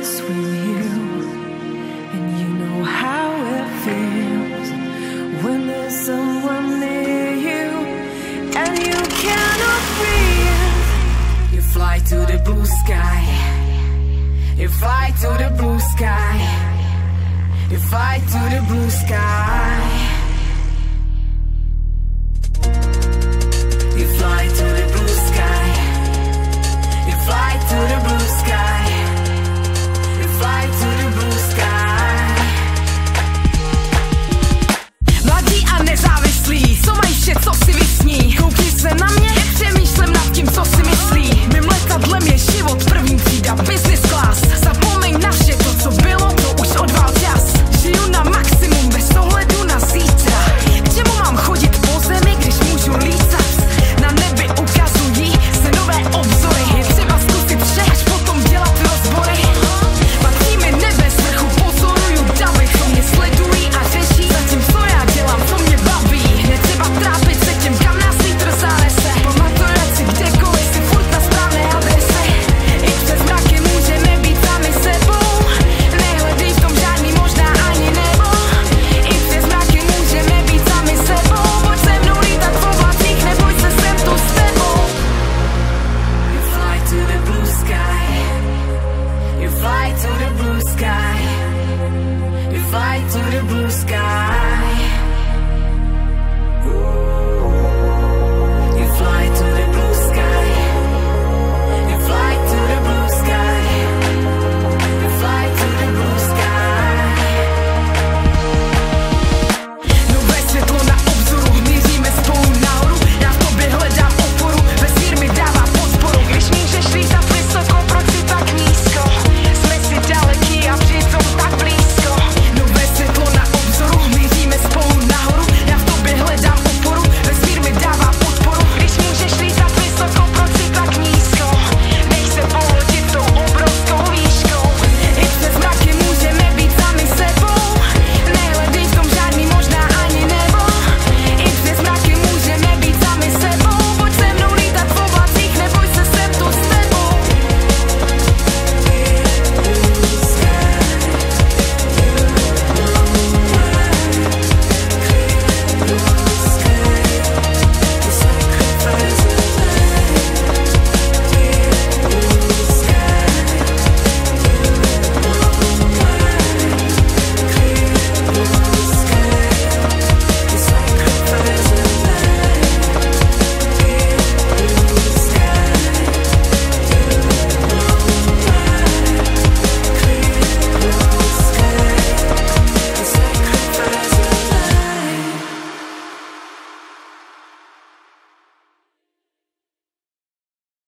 this with you, and you know how it feels when there's someone near you and you cannot breathe. You fly to the blue sky, you fly to the blue sky, you fly to the blue sky. You fly to the blue sky, you fly to the blue sky, you fly to the blue sky. Mladí a nezávislí, co mají vše, co si vysní. Koukni se na mě, přemýšlím nad tím, co si myslí. Mým letadlem je život, první třída, business class. Zapomeň na vše to, co bylo, to už odvál čas. Žiju na maximum, bez ohledu na zítra. K čemu mám chodit po zemi, když můžu lítat? Na nebi ukazují se nové obzory. Je třeba zkusit vše, až potom dělat rozbory. Patří mi nebe svrchu, pozoruju davy, co mě sledují a řeší zatím, co já dělám, co mě baví. Netřeba trápit se tím, kam nás vítr zanese. Pamatujeme si kdekoliv, si furt na správné adrese. I přes mraky můžeme být sami sebou. Nehledej v tom žádný možná ani nebo. I přes mraky můžeme být sami sebou. Pojď se mnou lítat v oblacích, neboj se, jsem tu s tebou. You fly to the blue sky, you fly to the blue sky, you fly to the blue sky.